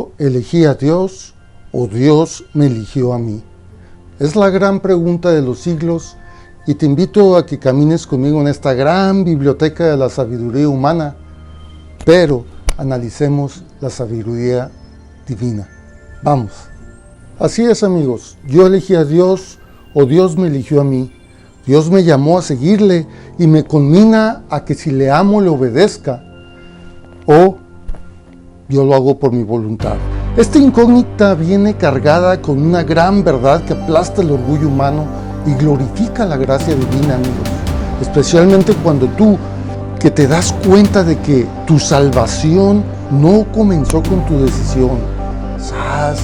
¿Yo elegí a Dios o Dios me eligió a mí? Es la gran pregunta de los siglos y te invito a que camines conmigo en esta gran biblioteca de la sabiduría humana, pero analicemos la sabiduría divina. Vamos. Así es, amigos, yo elegí a Dios o Dios me eligió a mí. Dios me llamó a seguirle y me conmina a que si le amo le obedezca o yo lo hago por mi voluntad. Esta incógnita viene cargada con una gran verdad que aplasta el orgullo humano y glorifica la gracia divina, amigos. Especialmente cuando tú, que te das cuenta de que tu salvación no comenzó con tu decisión. ¿Sabes?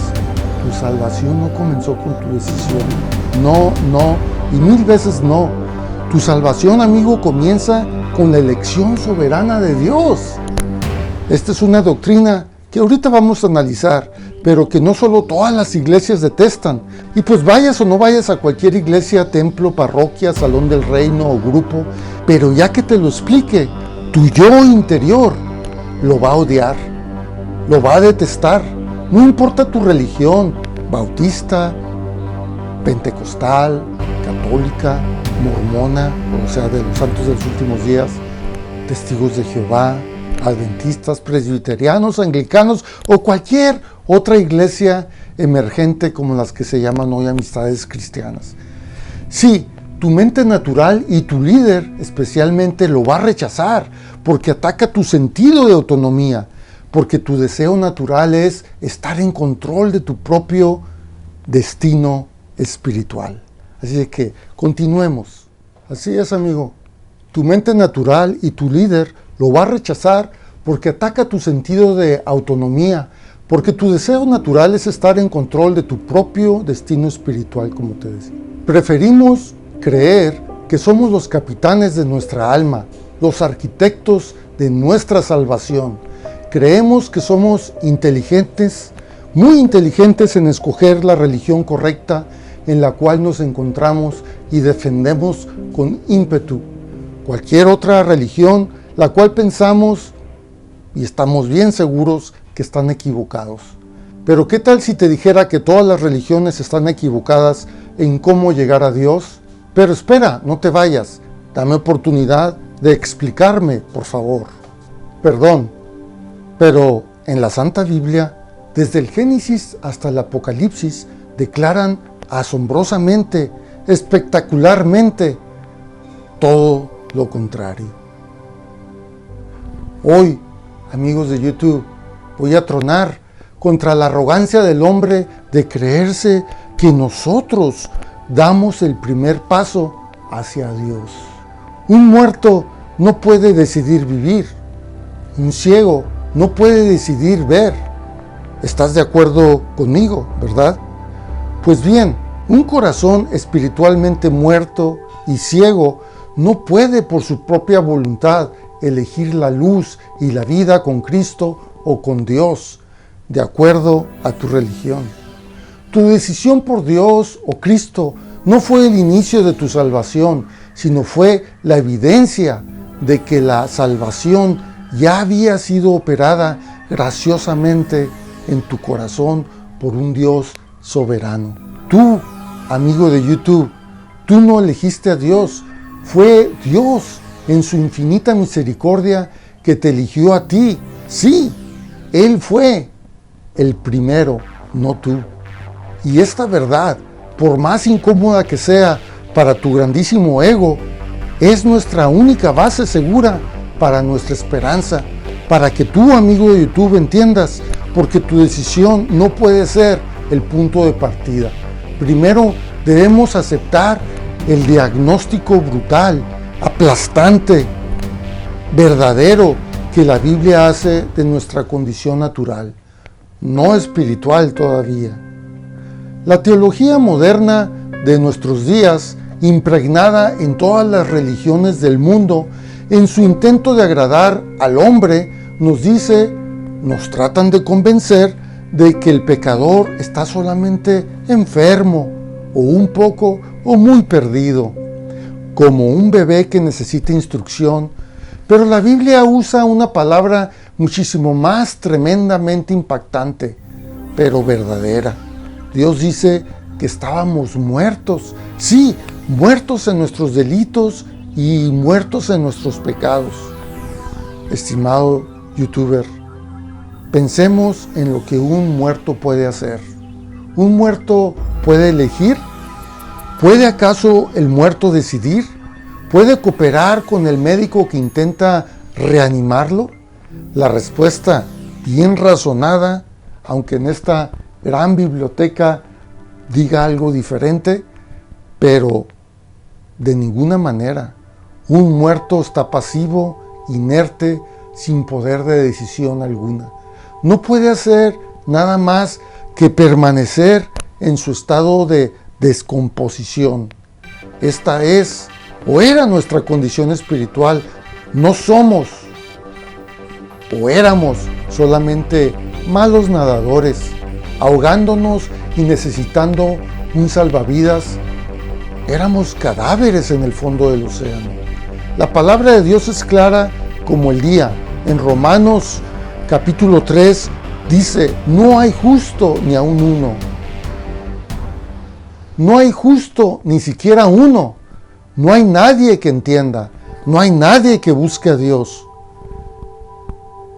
Tu salvación no comenzó con tu decisión. No, y mil veces no. Tu salvación, amigo, comienza con la elección soberana de Dios. Esta es una doctrina que ahorita vamos a analizar, pero que no solo todas las iglesias detestan. Y pues vayas o no vayas a cualquier iglesia, templo, parroquia, salón del reino o grupo, pero ya que te lo explique, tu yo interior lo va a odiar, lo va a detestar. No importa tu religión, bautista, pentecostal, católica, mormona, o sea, de los santos de los últimos días, testigos de Jehová, adventistas, presbiterianos, anglicanos o cualquier otra iglesia emergente como las que se llaman hoy amistades cristianas. Sí, tu mente natural y tu líder especialmente lo va a rechazar porque ataca tu sentido de autonomía, porque tu deseo natural es estar en control de tu propio destino espiritual. Así que continuemos. Así es, amigo. Tu mente natural y tu líder lo va a rechazar porque ataca tu sentido de autonomía, porque tu deseo natural es estar en control de tu propio destino espiritual, como te decía. Preferimos creer que somos los capitanes de nuestra alma, los arquitectos de nuestra salvación. Creemos que somos inteligentes, muy inteligentes en escoger la religión correcta en la cual nos encontramos y defendemos con ímpetu. Cualquier otra religión la cual pensamos y estamos bien seguros que están equivocados. Pero ¿qué tal si te dijera que todas las religiones están equivocadas en cómo llegar a Dios? Pero espera, no te vayas, dame oportunidad de explicarme, por favor. Perdón, pero en la Santa Biblia, desde el Génesis hasta el Apocalipsis, declaran asombrosamente, espectacularmente, todo lo contrario. Hoy, amigos de YouTube, voy a tronar contra la arrogancia del hombre de creerse que nosotros damos el primer paso hacia Dios. Un muerto no puede decidir vivir. Un ciego no puede decidir ver. ¿Estás de acuerdo conmigo, verdad? Pues bien, un corazón espiritualmente muerto y ciego no puede por su propia voluntad elegir la luz y la vida con Cristo o con Dios, de acuerdo a tu religión. Tu decisión por Dios o Cristo no fue el inicio de tu salvación, sino fue la evidencia de que la salvación ya había sido operada graciosamente en tu corazón por un Dios soberano. Tú, amigo de YouTube, tú no elegiste a Dios, fue Dios en su infinita misericordia que te eligió a ti. Sí, Él fue el primero, no tú. Y esta verdad, por más incómoda que sea para tu grandísimo ego, es nuestra única base segura para nuestra esperanza, para que tú, amigo de YouTube, entiendas, porque tu decisión no puede ser el punto de partida. Primero debemos aceptar el diagnóstico brutal, aplastante, verdadero que la Biblia hace de nuestra condición natural, no espiritual todavía. La teología moderna de nuestros días, impregnada en todas las religiones del mundo, en su intento de agradar al hombre, nos tratan de convencer de que el pecador está solamente enfermo, o un poco, o muy perdido, como un bebé que necesita instrucción. Pero la Biblia usa una palabra muchísimo más tremendamente impactante. pero verdadera. Dios dice que estábamos muertos, sí, muertos en nuestros delitos y muertos en nuestros pecados. Estimado youtuber, pensemos en lo que un muerto puede hacer. ¿Un muerto puede elegir? ¿Puede acaso el muerto decidir? ¿Puede cooperar con el médico que intenta reanimarlo? La respuesta, bien razonada, aunque en esta gran biblioteca diga algo diferente, pero de ninguna manera. Un muerto está pasivo, inerte, sin poder de decisión alguna. No puede hacer nada más que permanecer en su estado de descomposición. Esta es o era nuestra condición espiritual. No somos o éramos solamente malos nadadores, ahogándonos y necesitando un salvavidas. Éramos cadáveres en el fondo del océano. La palabra de Dios es clara como el día. En Romanos capítulo 3 dice: no hay justo ni aun uno. No hay justo ni siquiera uno. No hay nadie que entienda. No hay nadie que busque a Dios.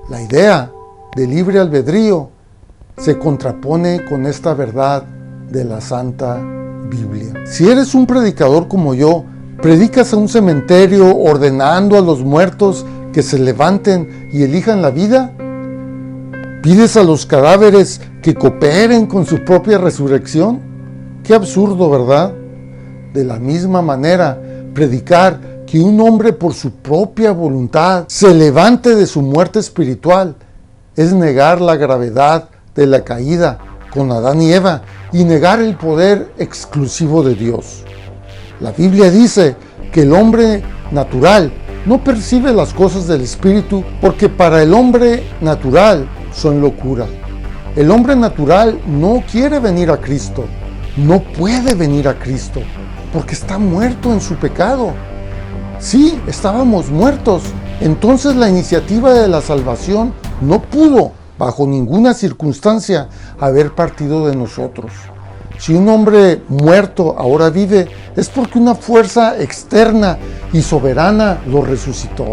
La idea de libre albedrío se contrapone con esta verdad de la Santa Biblia. Si eres un predicador como yo, predicas a un cementerio ordenando a los muertos que se levanten y elijan la vida, ¿pides a los cadáveres que cooperen con su propia resurrección? Qué absurdo, ¿verdad? De la misma manera, predicar que un hombre por su propia voluntad se levante de su muerte espiritual es negar la gravedad de la caída con Adán y Eva y negar el poder exclusivo de Dios. La Biblia dice que el hombre natural no percibe las cosas del Espíritu porque para el hombre natural son locura. El hombre natural no quiere venir a Cristo, no puede venir a Cristo porque está muerto en su pecado. Sí, estábamos muertos. Entonces la iniciativa de la salvación no pudo, bajo ninguna circunstancia, haber partido de nosotros. Si un hombre muerto ahora vive, es porque una fuerza externa y soberana lo resucitó.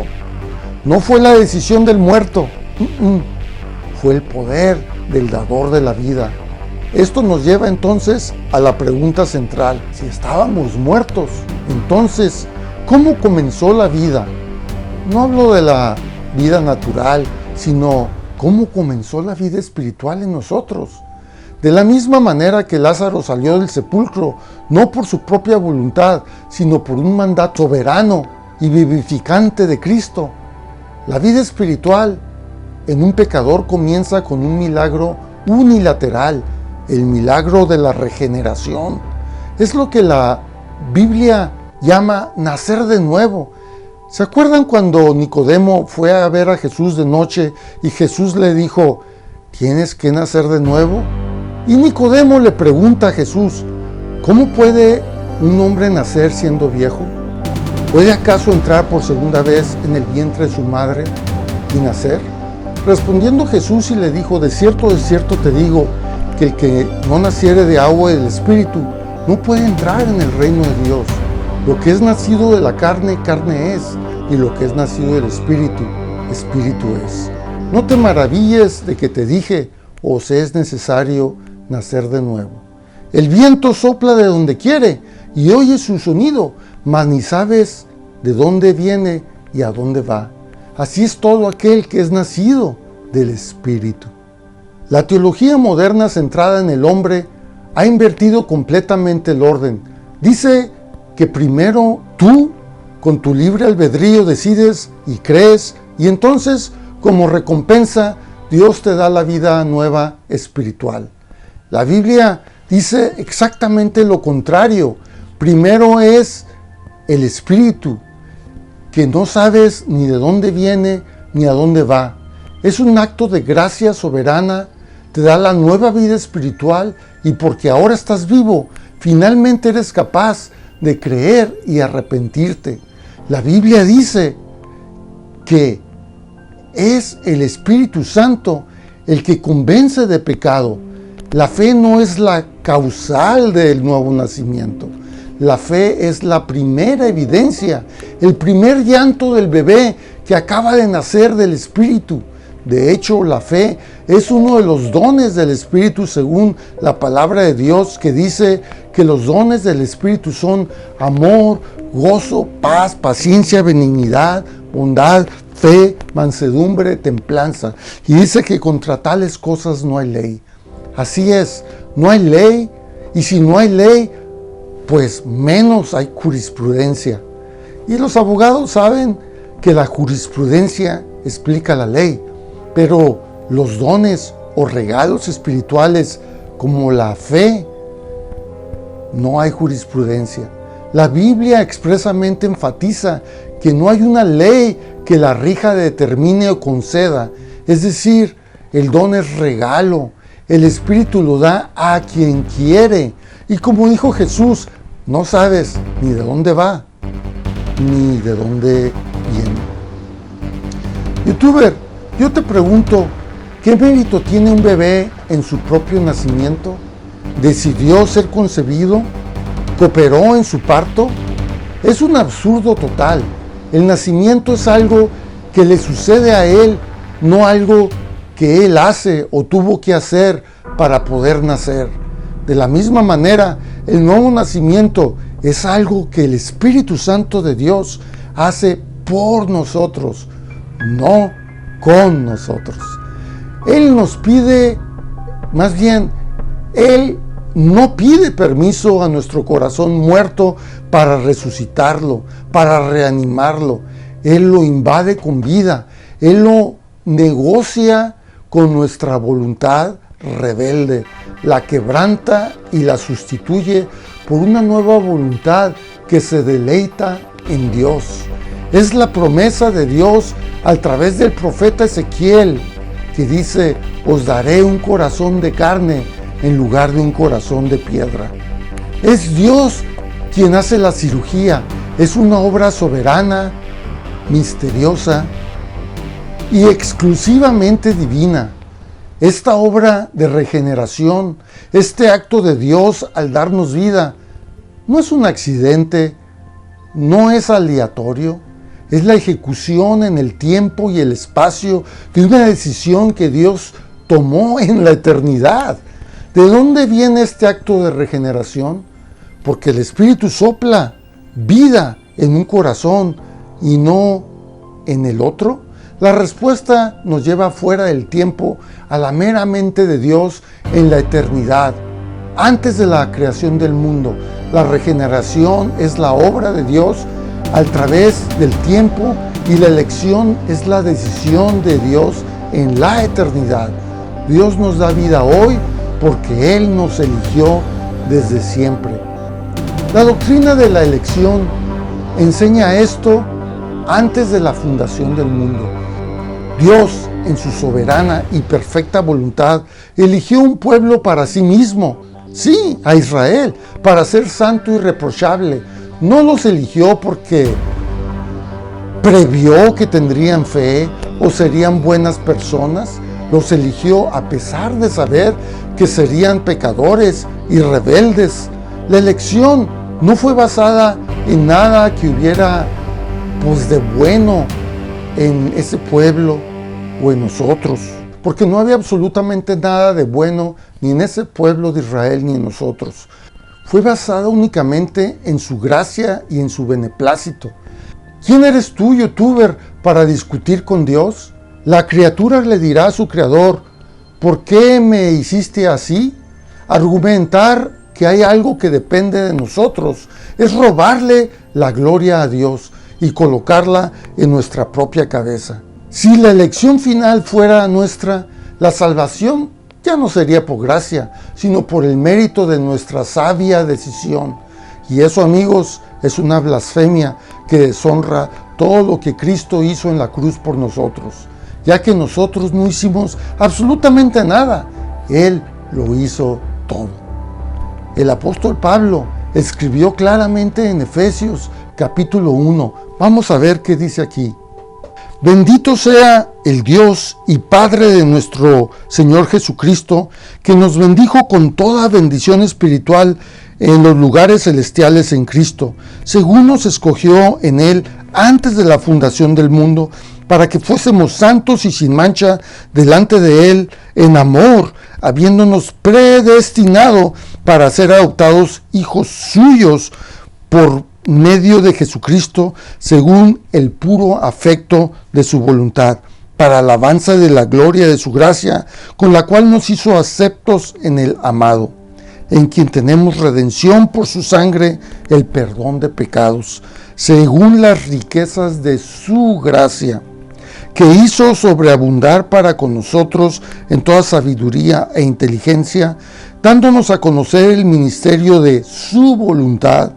No fue la decisión del muerto, fue el poder del dador de la vida. Esto nos lleva entonces a la pregunta central. Si estábamos muertos, entonces, ¿cómo comenzó la vida? No hablo de la vida natural, sino cómo comenzó la vida espiritual en nosotros. De la misma manera que Lázaro salió del sepulcro, no por su propia voluntad, sino por un mandato soberano y vivificante de Cristo. La vida espiritual en un pecador comienza con un milagro unilateral, el milagro de la regeneración. Es lo que la Biblia llama nacer de nuevo. ¿Se acuerdan cuando Nicodemo fue a ver a Jesús de noche y Jesús le dijo: ¿tienes que nacer de nuevo? Y Nicodemo le pregunta a Jesús: ¿cómo puede un hombre nacer siendo viejo? ¿Puede acaso entrar por segunda vez en el vientre de su madre y nacer? Respondiendo Jesús y le dijo: de cierto te digo, que el que no naciere de agua y del Espíritu no puede entrar en el reino de Dios. Lo que es nacido de la carne, carne es, y lo que es nacido del Espíritu, Espíritu es. No te maravilles de que te dije: os es necesario nacer de nuevo. El viento sopla de donde quiere y oyes su sonido, mas ni sabes de dónde viene y a dónde va. Así es todo aquel que es nacido del Espíritu. La teología moderna centrada en el hombre ha invertido completamente el orden. Dice que primero tú, con tu libre albedrío, decides y crees, y entonces, como recompensa, Dios te da la vida nueva espiritual. La Biblia dice exactamente lo contrario. Primero es el Espíritu, que no sabes ni de dónde viene ni a dónde va. Es un acto de gracia soberana, te da la nueva vida espiritual y porque ahora estás vivo, finalmente eres capaz de creer y arrepentirte. La Biblia dice que es el Espíritu Santo el que convence de pecado. La fe no es la causal del nuevo nacimiento. La fe es la primera evidencia, el primer llanto del bebé que acaba de nacer del Espíritu. De hecho, la fe es uno de los dones del Espíritu según la palabra de Dios, que dice que los dones del Espíritu son amor, gozo, paz, paciencia, benignidad, bondad, fe, mansedumbre, templanza. Y dice que contra tales cosas no hay ley. Así es, no hay ley, y si no hay ley, pues menos hay jurisprudencia. Y los abogados saben que la jurisprudencia explica la ley, pero los dones o regalos espirituales como la fe, no hay jurisprudencia. La Biblia expresamente enfatiza que no hay una ley que la rija, determine o conceda. Es decir, el don es regalo. El Espíritu lo da a quien quiere. Y como dijo Jesús, no sabes ni de dónde va, ni de dónde viene. YouTuber, yo te pregunto, ¿qué mérito tiene un bebé en su propio nacimiento? ¿Decidió ser concebido? ¿Cooperó en su parto? Es un absurdo total. El nacimiento es algo que le sucede a él, no algo que él hace o tuvo que hacer para poder nacer. De la misma manera, el nuevo nacimiento es algo que el Espíritu Santo de Dios hace por nosotros, no con nosotros. Él nos pide, más bien, Él no pide permiso a nuestro corazón muerto para resucitarlo, para reanimarlo. Él lo invade con vida. Él lo negocia con nuestra voluntad rebelde, la quebranta y la sustituye por una nueva voluntad que se deleita en Dios. Es la promesa de Dios a través del profeta Ezequiel, que dice: os daré un corazón de carne en lugar de un corazón de piedra. Es Dios quien hace la cirugía. Es una obra soberana, misteriosa y exclusivamente divina. Esta obra de regeneración, este acto de Dios al darnos vida, no es un accidente, no es aleatorio, es la ejecución en el tiempo y el espacio de una decisión que Dios tomó en la eternidad. ¿De dónde viene este acto de regeneración? Porque el Espíritu sopla vida en un corazón y no en el otro. La respuesta nos lleva fuera del tiempo a la mera mente de Dios en la eternidad, antes de la creación del mundo. La regeneración es la obra de Dios a través del tiempo y la elección es la decisión de Dios en la eternidad. Dios nos da vida hoy porque Él nos eligió desde siempre. La doctrina de la elección enseña esto antes de la fundación del mundo. Dios, en su soberana y perfecta voluntad, eligió un pueblo para sí mismo, sí, a Israel, para ser santo y irreprochable. No los eligió porque previó que tendrían fe o serían buenas personas. Los eligió a pesar de saber que serían pecadores y rebeldes. La elección no fue basada en nada que hubiera de bueno en ese pueblo o en nosotros, porque no había absolutamente nada de bueno ni en ese pueblo de Israel ni en nosotros. Fue basada únicamente en su gracia y en su beneplácito. ¿Quién eres tú, YouTuber, para discutir con Dios? La criatura le dirá a su creador: ¿por qué me hiciste así? Argumentar que hay algo que depende de nosotros es robarle la gloria a Dios y colocarla en nuestra propia cabeza. Si la elección final fuera nuestra, la salvación ya no sería por gracia, sino por el mérito de nuestra sabia decisión. Y eso, amigos, es una blasfemia que deshonra todo lo que Cristo hizo en la cruz por nosotros, ya que nosotros no hicimos absolutamente nada. Él lo hizo todo. El apóstol Pablo escribió claramente en Efesios capítulo 1. Vamos a ver qué dice aquí. Bendito sea el Dios y Padre de nuestro Señor Jesucristo, que nos bendijo con toda bendición espiritual en los lugares celestiales en Cristo, según nos escogió en Él antes de la fundación del mundo, para que fuésemos santos y sin mancha delante de Él en amor, habiéndonos predestinado para ser adoptados hijos suyos por medio de Jesucristo, según el puro afecto de su voluntad, para alabanza de la gloria de su gracia, con la cual nos hizo aceptos en el amado, en quien tenemos redención por su sangre, el perdón de pecados, según las riquezas de su gracia, que hizo sobreabundar para con nosotros en toda sabiduría e inteligencia, dándonos a conocer el ministerio de su voluntad,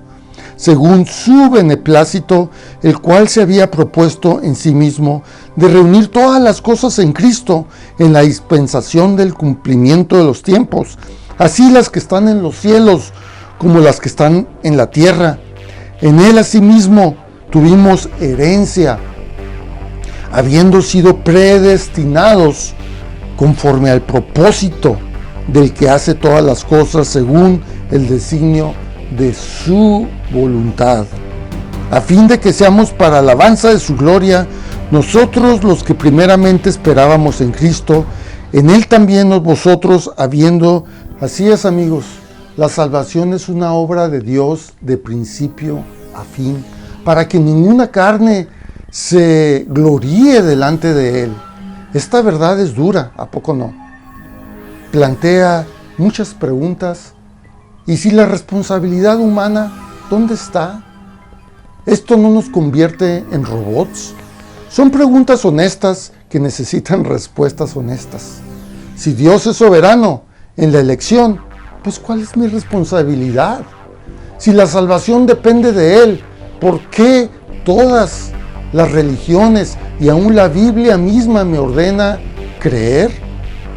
según su beneplácito, el cual se había propuesto en sí mismo de reunir todas las cosas en Cristo, en la dispensación del cumplimiento de los tiempos, así las que están en los cielos como las que están en la tierra. En Él asimismo tuvimos herencia, habiendo sido predestinados conforme al propósito del que hace todas las cosas según el designio de su voluntad, a fin de que seamos para alabanza de su gloria, nosotros los que primeramente esperábamos en Cristo, en Él también vosotros habiendo. Así es, amigos, la salvación es una obra de Dios de principio a fin, para que ninguna carne se gloríe delante de Él. Esta verdad es dura, ¿a poco no? Plantea muchas preguntas. ¿Y si la responsabilidad humana, dónde está? ¿Esto no nos convierte en robots? Son preguntas honestas que necesitan respuestas honestas. Si Dios es soberano en la elección, pues ¿cuál es mi responsabilidad? Si la salvación depende de Él, ¿por qué todas las religiones y aún la Biblia misma me ordena creer?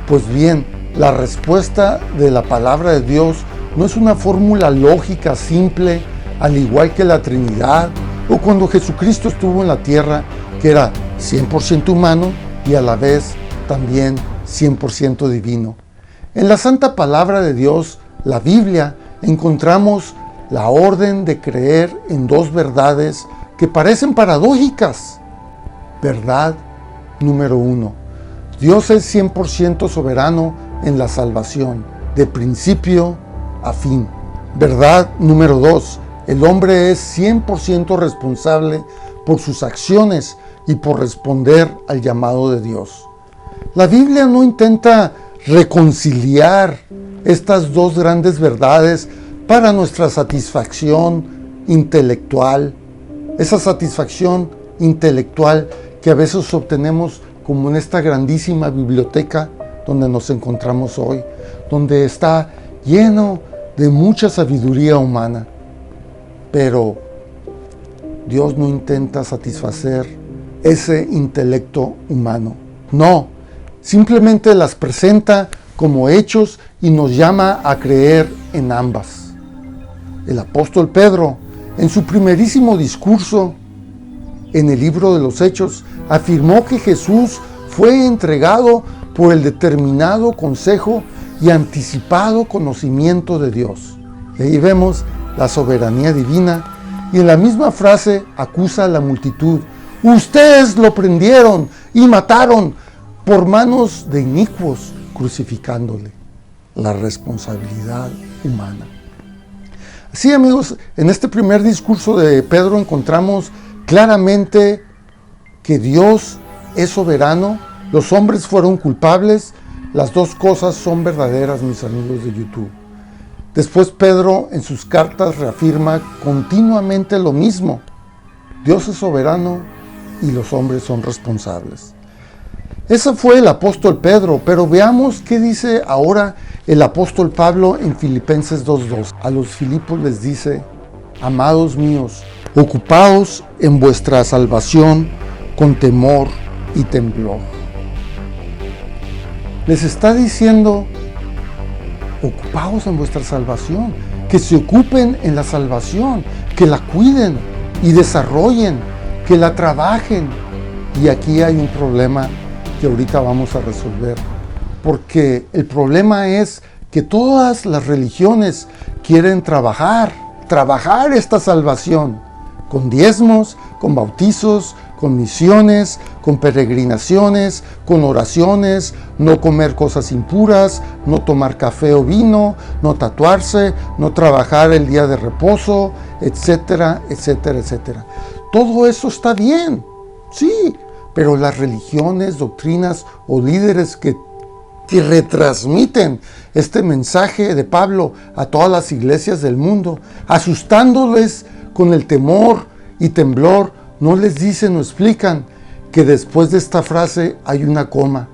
Pues bien, la respuesta de la palabra de Dios no es una fórmula lógica simple, al igual que la Trinidad o cuando Jesucristo estuvo en la tierra, que era 100% humano y a la vez también 100% divino. En la santa palabra de Dios, la Biblia, encontramos la orden de creer en dos verdades que parecen paradójicas. Verdad número 1. Dios es 100% soberano en la salvación, de principio a fin. Verdad número 2. El hombre es 100% responsable por sus acciones y por responder al llamado de Dios. La Biblia no intenta reconciliar estas dos grandes verdades para nuestra satisfacción intelectual, esa satisfacción intelectual que a veces obtenemos como en esta grandísima biblioteca donde nos encontramos hoy, donde está lleno de mucha sabiduría humana. Pero Dios no intenta satisfacer ese intelecto humano. No, simplemente las presenta como hechos y nos llama a creer en ambas. El apóstol Pedro, en su primerísimo discurso en el libro de los Hechos, afirmó que Jesús fue entregado por el determinado consejo y anticipado conocimiento de Dios. Y ahí vemos la soberanía divina, y en la misma frase acusa a la multitud: ustedes lo prendieron y mataron por manos de inicuos, crucificándole. La responsabilidad humana. Así, amigos, en este primer discurso de Pedro encontramos claramente que Dios es soberano, los hombres fueron culpables. Las dos cosas son verdaderas, mis amigos de YouTube. Después Pedro en sus cartas reafirma continuamente lo mismo. Dios es soberano y los hombres son responsables. Ese fue el apóstol Pedro, pero veamos qué dice ahora el apóstol Pablo en Filipenses 2:2. A los Filipos les dice: amados míos, ocupaos en vuestra salvación con temor y temblor. Les está diciendo: ocupaos en vuestra salvación, que se ocupen en la salvación, que la cuiden y desarrollen, que la trabajen. Y aquí hay un problema que ahorita vamos a resolver. Porque el problema es que todas las religiones quieren trabajar esta salvación con diezmos, con bautizos, con misiones, con peregrinaciones, con oraciones, no comer cosas impuras, no tomar café o vino, no tatuarse, no trabajar el día de reposo, etcétera, etcétera, etcétera. Todo eso está bien, sí, pero las religiones, doctrinas o líderes que retransmiten este mensaje de Pablo a todas las iglesias del mundo, asustándoles con el temor y temblor, no les dicen o explican que después de esta frase hay una coma.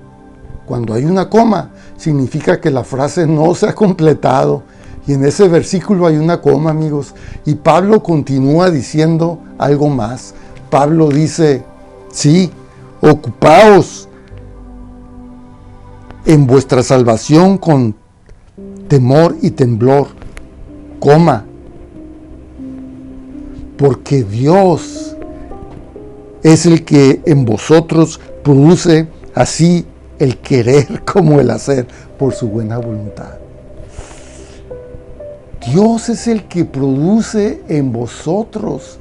Cuando hay una coma, significa que la frase no se ha completado. Y en ese versículo hay una coma, amigos. Y Pablo continúa diciendo algo más. Pablo dice, sí, ocupaos en vuestra salvación con temor y temblor, coma, porque Dios es el que en vosotros produce así el querer como el hacer por su buena voluntad. Dios es el que produce en vosotros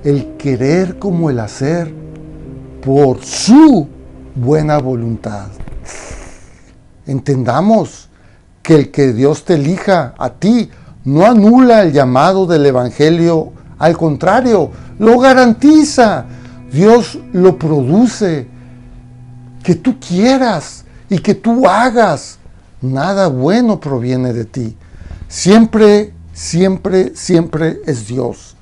el querer como el hacer por su buena voluntad. Entendamos que el que Dios te elija a ti no anula el llamado del Evangelio, al contrario, lo garantiza. Dios lo produce, que tú quieras y que tú hagas. Nada bueno proviene de ti. Siempre, siempre, siempre es Dios.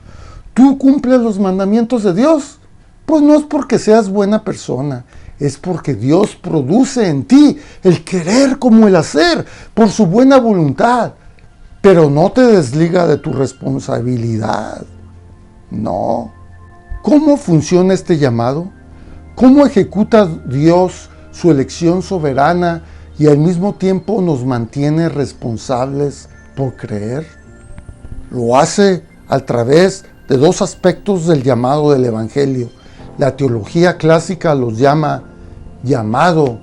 ¿Tú cumples los mandamientos de Dios? Pues no es porque seas buena persona, es porque Dios produce en ti el querer como el hacer por su buena voluntad, pero no te desliga de tu responsabilidad. No. ¿Cómo funciona este llamado? ¿Cómo ejecuta Dios su elección soberana y al mismo tiempo nos mantiene responsables por creer? Lo hace a través de dos aspectos del llamado del Evangelio. La teología clásica los llama llamado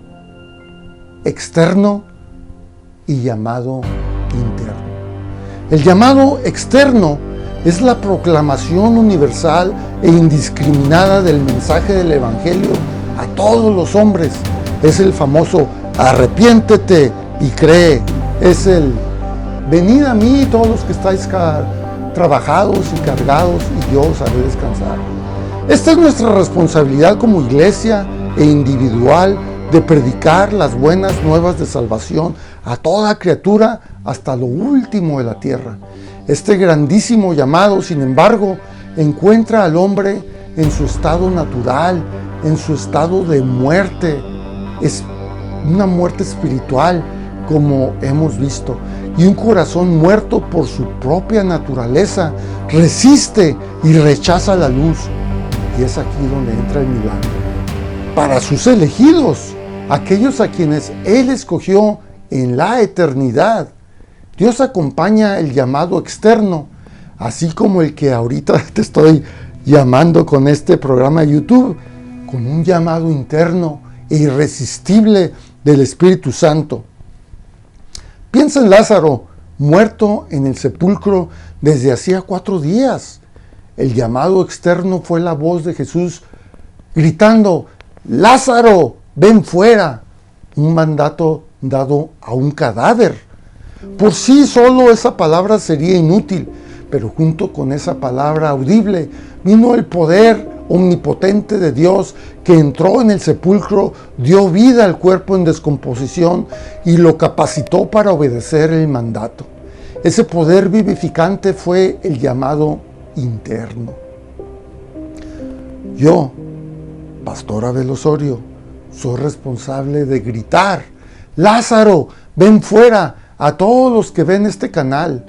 externo y llamado interno. El llamado externo es la proclamación universal e indiscriminada del mensaje del Evangelio a todos los hombres. Es el famoso arrepiéntete y cree. Es el venid a mí todos los que estáis trabajados y cargados y yo os haré descansar. Esta es nuestra responsabilidad como iglesia e individual de predicar las buenas nuevas de salvación a toda criatura hasta lo último de la tierra. Este grandísimo llamado, sin embargo, encuentra al hombre en su estado natural, en su estado de muerte. Es una muerte espiritual, como hemos visto. Y un corazón muerto por su propia naturaleza resiste y rechaza la luz. Y es aquí donde entra el milagro. Para sus elegidos, aquellos a quienes Él escogió en la eternidad, Dios acompaña el llamado externo, así como el que ahorita te estoy llamando con este programa de YouTube, con un llamado interno e irresistible del Espíritu Santo. Piensa en Lázaro, muerto en el sepulcro desde hacía 4 días. El llamado externo fue la voz de Jesús gritando, Lázaro, ven fuera. Un mandato dado a un cadáver. Por sí solo esa palabra sería inútil, pero junto con esa palabra audible vino el poder omnipotente de Dios que entró en el sepulcro, dio vida al cuerpo en descomposición y lo capacitó para obedecer el mandato. Ese poder vivificante fue el llamado interno. Yo, Pastor Abel Osorio, soy responsable de gritar, Lázaro, ven fuera, a todos los que ven este canal.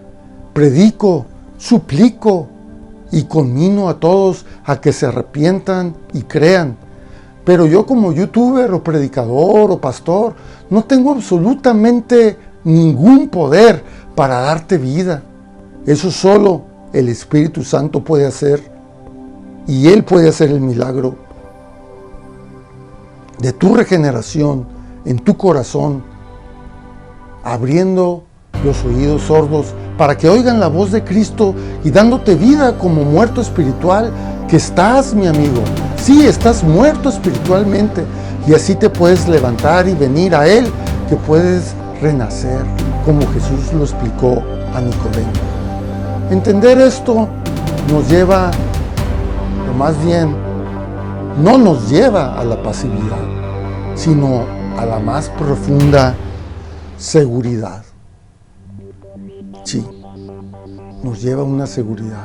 Predico, suplico y conmino a todos a que se arrepientan y crean. Pero yo como youtuber o predicador o pastor no tengo absolutamente ningún poder para darte vida. Eso solo el Espíritu Santo puede hacer y Él puede hacer el milagro. de tu regeneración en tu corazón, abriendo los oídos sordos para que oigan la voz de Cristo y dándote vida como muerto espiritual que estás, mi amigo. Sí, estás muerto espiritualmente y así te puedes levantar y venir a Él, que puedes renacer como Jesús lo explicó a Nicodemo. Entender esto nos lleva, o más bien, no nos lleva a la pasividad, sino a la más profunda seguridad. Sí, nos lleva a una seguridad.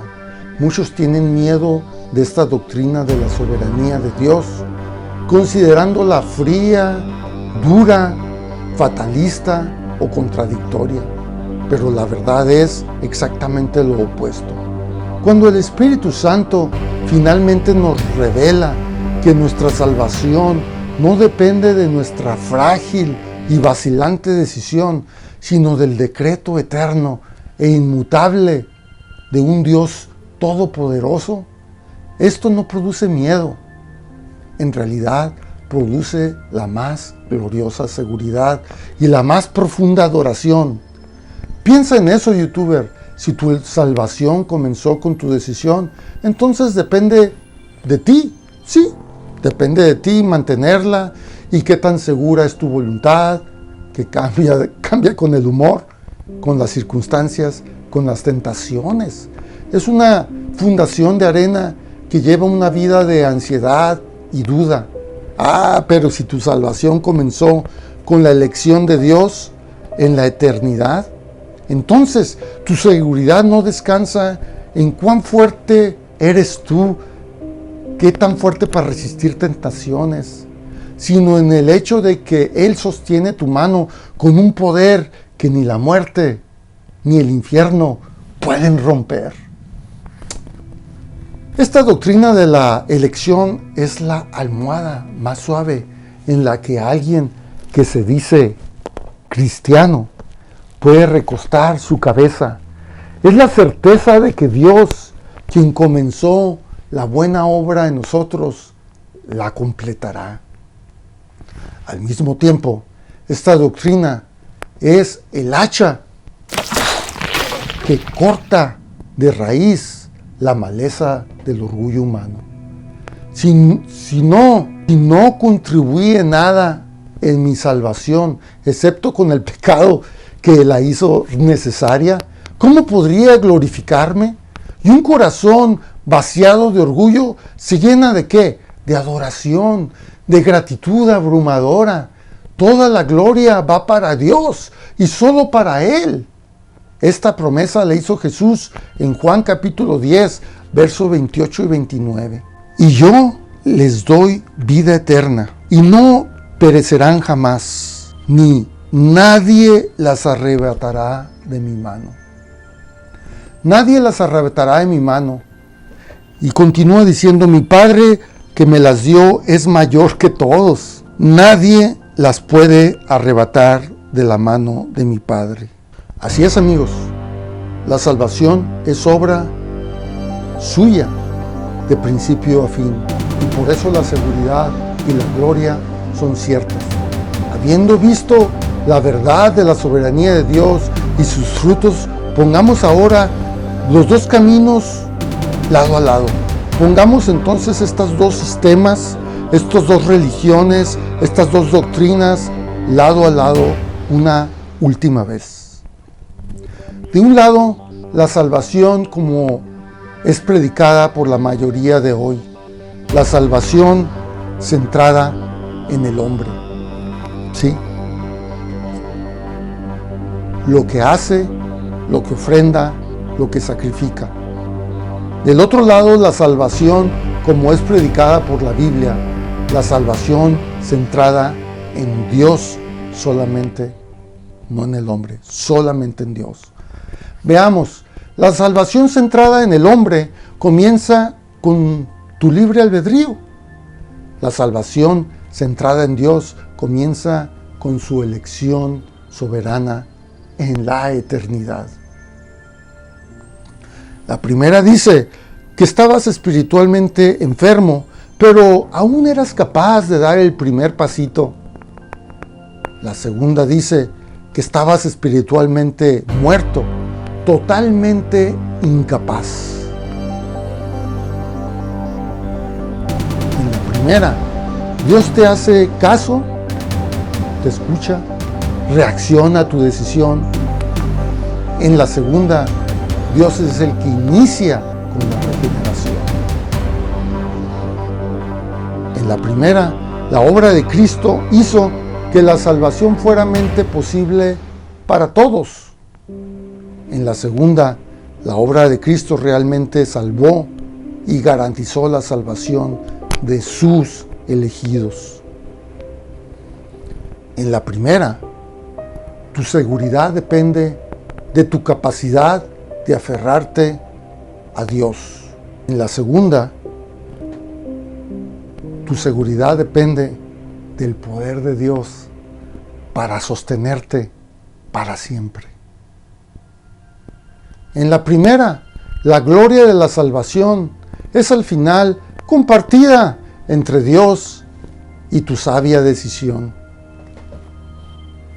Muchos tienen miedo de esta doctrina de la soberanía de Dios, considerándola fría, dura, fatalista o contradictoria. Pero la verdad es exactamente lo opuesto. Cuando el Espíritu Santo finalmente nos revela que nuestra salvación no depende de nuestra frágil y vacilante decisión, sino del decreto eterno e inmutable de un Dios todopoderoso, esto no produce miedo. En realidad, produce la más gloriosa seguridad y la más profunda adoración. Piensa en eso, youtuber. Si tu salvación comenzó con tu decisión, entonces depende de ti. Sí, depende de ti mantenerla y qué tan segura es tu voluntad, que cambia con el humor, con las circunstancias, con las tentaciones. Es una fundación de arena que lleva una vida de ansiedad y duda. Pero si tu salvación comenzó con la elección de Dios en la eternidad, entonces tu seguridad no descansa en cuán fuerte eres tú, qué tan fuerte para resistir tentaciones, sino en el hecho de que Él sostiene tu mano con un poder que ni la muerte ni el infierno pueden romper. Esta doctrina de la elección es la almohada más suave en la que alguien que se dice cristiano puede recostar su cabeza. Es la certeza de que Dios, quien comenzó la buena obra en nosotros, la completará. Al mismo tiempo, esta doctrina es el hacha que corta de raíz la maleza del orgullo humano. Si no contribuye nada en mi salvación, excepto con el pecado que la hizo necesaria, ¿cómo podría glorificarme? Y un corazón vaciado de orgullo se llena ¿de qué? De adoración, de gratitud abrumadora. Toda la gloria va para Dios y solo para Él. Esta promesa la hizo Jesús en Juan capítulo 10, versos 28 y 29. Y yo les doy vida eterna, y no perecerán jamás, ni nadie las arrebatará de mi mano. Nadie las arrebatará de mi mano. Y continúa diciendo, mi Padre que me las dio es mayor que todos. Nadie las puede arrebatar de la mano de mi Padre. Así es, amigos, la salvación es obra suya de principio a fin, y por eso la seguridad y la gloria son ciertas. Habiendo visto la verdad de la soberanía de Dios y sus frutos, pongamos ahora los dos caminos lado a lado. Pongamos entonces estos dos sistemas, estas dos religiones, estas dos doctrinas lado a lado una última vez. De un lado, la salvación como es predicada por la mayoría de hoy, la salvación centrada en el hombre, ¿sí? Lo que hace, lo que ofrenda, lo que sacrifica. Del otro lado, la salvación como es predicada por la Biblia, la salvación centrada en Dios solamente, no en el hombre, solamente en Dios. Veamos, la salvación centrada en el hombre comienza con tu libre albedrío. La salvación centrada en Dios comienza con su elección soberana en la eternidad. La primera dice que estabas espiritualmente enfermo, pero aún eras capaz de dar el primer pasito. La segunda dice que estabas espiritualmente muerto, totalmente incapaz. En la primera, Dios te hace caso, te escucha, reacciona a tu decisión. En la segunda, Dios es el que inicia con la regeneración. En la primera, la obra de Cristo hizo que la salvación fuera mente posible para todos. En la segunda, la obra de Cristo realmente salvó y garantizó la salvación de sus elegidos. En la primera, tu seguridad depende de tu capacidad de aferrarte a Dios. En la segunda, tu seguridad depende del poder de Dios para sostenerte para siempre. En la primera, la gloria de la salvación es al final compartida entre Dios y tu sabia decisión.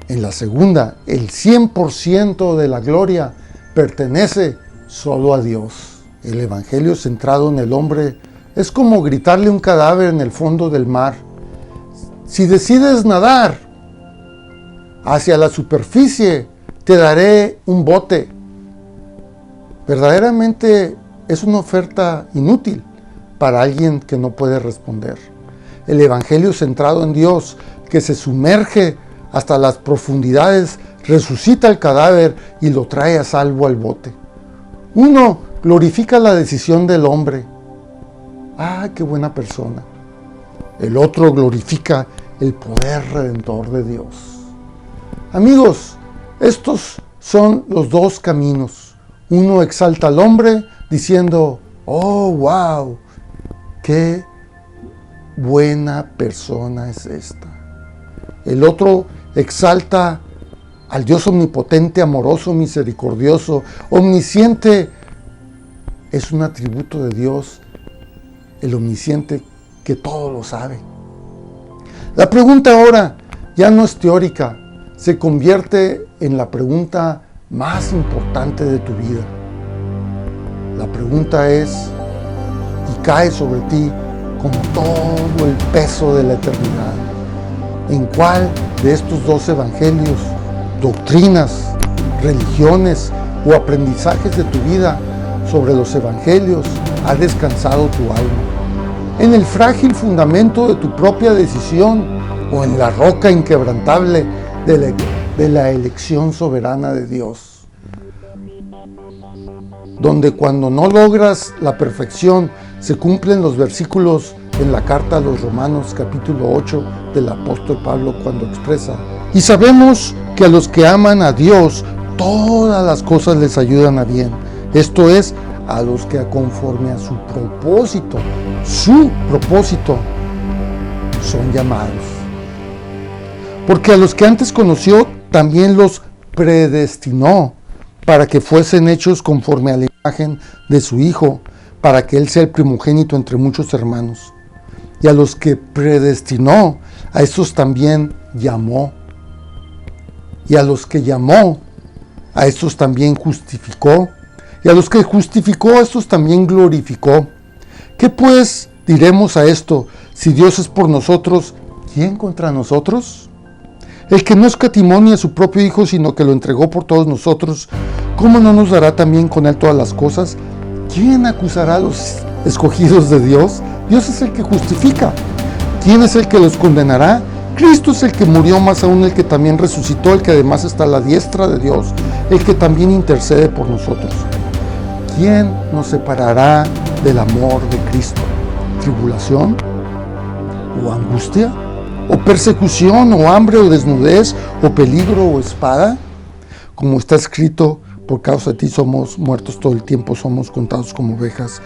En la segunda, el 100% de la gloria pertenece solo a Dios. El evangelio centrado en el hombre es como gritarle a un cadáver en el fondo del mar: si decides nadar hacia la superficie, te daré un bote. Verdaderamente es una oferta inútil para alguien que no puede responder. El evangelio centrado en Dios, que se sumerge hasta las profundidades, resucita el cadáver y lo trae a salvo al bote. Uno glorifica la decisión del hombre. ¡Ah, qué buena persona! El otro glorifica el poder redentor de Dios. Amigos, estos son los dos caminos. Uno exalta al hombre diciendo: ¡oh, wow! ¡Qué buena persona es esta! El otro exalta al Dios omnipotente, amoroso, misericordioso, omnisciente. Es un atributo de Dios, el omnisciente, que todo lo sabe. La pregunta ahora ya no es teórica, se convierte en la pregunta más importante de tu vida. La pregunta es, y cae sobre ti con todo el peso de la eternidad: ¿en cuál de estos dos evangelios, doctrinas, religiones o aprendizajes de tu vida sobre los evangelios ha descansado tu alma? ¿En el frágil fundamento de tu propia decisión o en la roca inquebrantable de la elección soberana de Dios? Donde cuando no logras la perfección se cumplen los versículos en la carta a los Romanos capítulo 8 del apóstol Pablo, cuando expresa: y sabemos que a los que aman a Dios todas las cosas les ayudan a bien, esto es, a los que conforme a su propósito son llamados. Porque a los que antes conoció también los predestinó para que fuesen hechos conforme a la imagen de su Hijo, para que Él sea el primogénito entre muchos hermanos. Y a los que predestinó, a estos también llamó. Y a los que llamó, a estos también justificó. Y a los que justificó, a estos también glorificó. ¿Qué pues diremos a esto? Si Dios es por nosotros, ¿quién contra nosotros? El que no escatimó ni a su propio Hijo, sino que lo entregó por todos nosotros, ¿cómo no nos dará también con Él todas las cosas? ¿Quién acusará a los escogidos de Dios? Dios es el que justifica. ¿Quién es el que los condenará? Cristo es el que murió, más aún el que también resucitó, el que además está a la diestra de Dios, el que también intercede por nosotros. ¿Quién nos separará del amor de Cristo? ¿Tribulación? ¿O angustia? ¿O persecución? ¿O hambre? ¿O desnudez? ¿O peligro? ¿O espada? Como está escrito: por causa de ti somos muertos todo el tiempo, somos contados como ovejas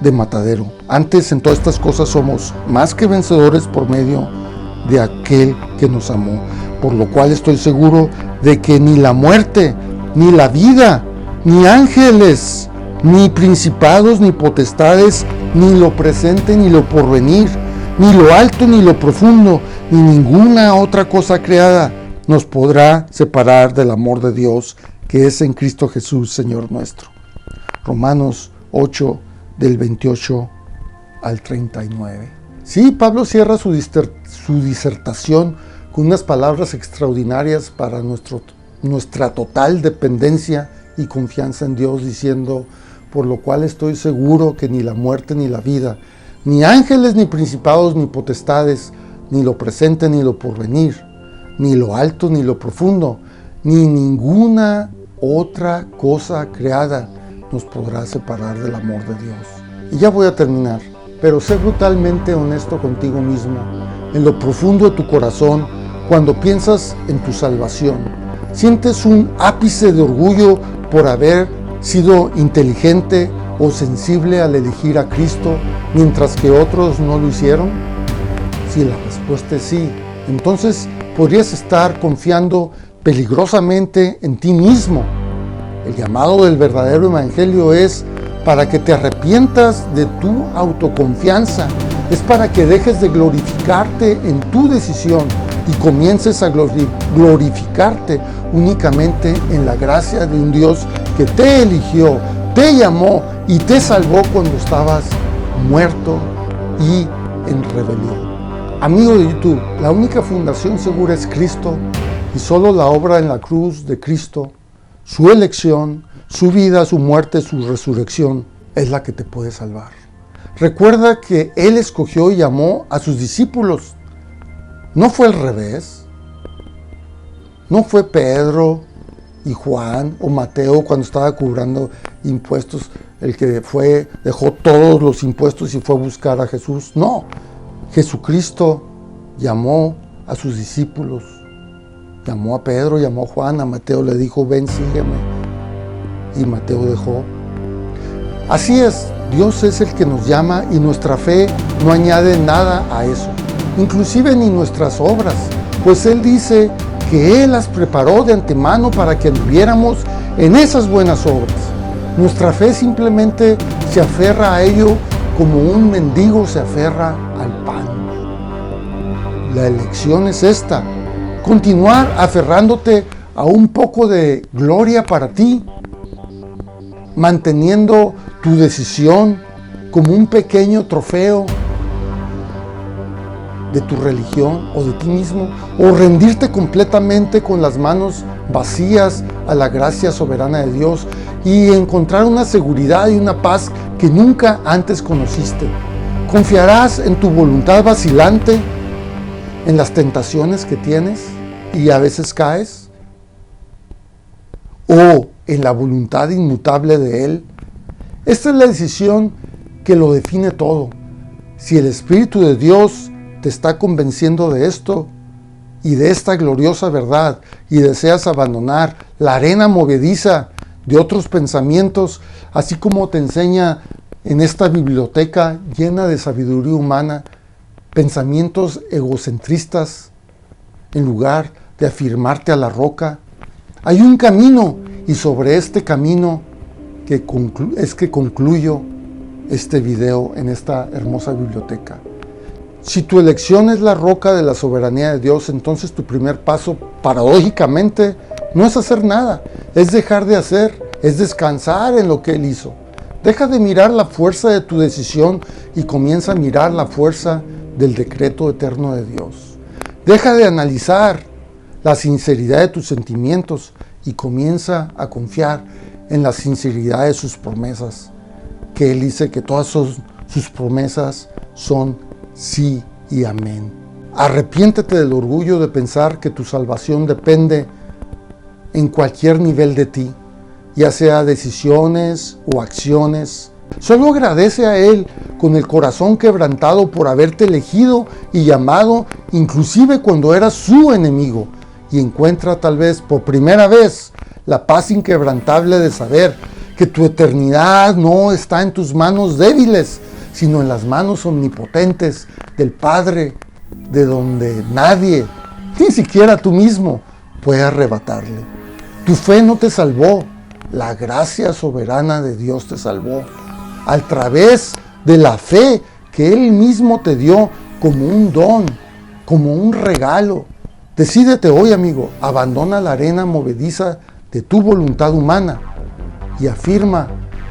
de matadero. Antes, en todas estas cosas somos más que vencedores por medio de aquel que nos amó. Por lo cual estoy seguro de que ni la muerte, ni la vida, ni ángeles, ni principados, ni potestades, ni lo presente, ni lo porvenir, ni lo alto, ni lo profundo, ni ninguna otra cosa creada nos podrá separar del amor de Dios que es en Cristo Jesús, Señor nuestro. Romanos 8, del 28 al 39. Sí, Pablo cierra su disertación con unas palabras extraordinarias para nuestra total dependencia y confianza en Dios, diciendo: por lo cual estoy seguro que ni la muerte ni la vida, ni ángeles, ni principados, ni potestades, ni lo presente, ni lo porvenir, ni lo alto, ni lo profundo, ni ninguna otra cosa creada nos podrá separar del amor de Dios. Y ya voy a terminar, pero sé brutalmente honesto contigo mismo, en lo profundo de tu corazón, cuando piensas en tu salvación. ¿Sientes un ápice de orgullo por haber sido inteligente o sensible al elegir a Cristo, mientras que otros no lo hicieron? Si la respuesta es sí, entonces podrías estar confiando peligrosamente en ti mismo. El llamado del verdadero evangelio es para que te arrepientas de tu autoconfianza, es para que dejes de glorificarte en tu decisión y comiences a glorificarte únicamente en la gracia de un Dios que te eligió, te llamó y te salvó cuando estabas muerto y en rebelión. Amigo de YouTube, la única fundación segura es Cristo, y solo la obra en la cruz de Cristo, su elección, su vida, su muerte, su resurrección, es la que te puede salvar. Recuerda que Él escogió y llamó a sus discípulos. No fue al revés. No fue Pedro y Juan o Mateo cuando estaba cobrando impuestos el que dejó todos los impuestos y fue a buscar a Jesús. No, Jesucristo llamó a sus discípulos. Llamó a Pedro, llamó a Juan, a Mateo le dijo: ven, sígueme. Y Mateo dejó. Así es, Dios es el que nos llama y nuestra fe no añade nada a eso, inclusive ni nuestras obras, pues Él dice que Él las preparó de antemano para que anduviéramos en esas buenas obras. Nuestra fe simplemente se aferra a ello como un mendigo se aferra al pan. La elección es esta: continuar aferrándote a un poco de gloria para ti, manteniendo tu decisión como un pequeño trofeo de tu religión o de ti mismo, o rendirte completamente con las manos vacías a la gracia soberana de Dios y encontrar una seguridad y una paz que nunca antes conociste. ¿Confiarás en tu voluntad vacilante, en las tentaciones que tienes y a veces caes? ¿O en la voluntad inmutable de Él? Esta es la decisión que lo define todo. Si el Espíritu de Dios te está convenciendo de esto y de esta gloriosa verdad y deseas abandonar la arena movediza de otros pensamientos, así como te enseña en esta biblioteca llena de sabiduría humana, pensamientos egocentristas, en lugar de afirmarte a la roca, hay un camino, y sobre este camino que concluyo este video en esta hermosa biblioteca. Si tu elección es la roca de la soberanía de Dios, entonces tu primer paso, paradójicamente, no es hacer nada, es dejar de hacer, es descansar en lo que Él hizo. Deja de mirar la fuerza de tu decisión y comienza a mirar la fuerza del decreto eterno de Dios. Deja de analizar la sinceridad de tus sentimientos y comienza a confiar en la sinceridad de sus promesas, que Él dice que todas sus promesas son sí y amén. Arrepiéntete del orgullo de pensar que tu salvación depende en cualquier nivel de ti, ya sea decisiones o acciones. Solo agradece a Él con el corazón quebrantado por haberte elegido y llamado, inclusive cuando eras su enemigo, y encuentra tal vez por primera vez la paz inquebrantable de saber que tu eternidad no está en tus manos débiles, sino en las manos omnipotentes del Padre, de donde nadie, ni siquiera tú mismo, puede arrebatarle. Tu fe no te salvó, la gracia soberana de Dios te salvó. A través de la fe que Él mismo te dio como un don, como un regalo. Decídete hoy, amigo, abandona la arena movediza de tu voluntad humana y afirma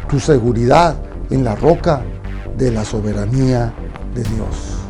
tu seguridad en la roca de la soberanía de Dios.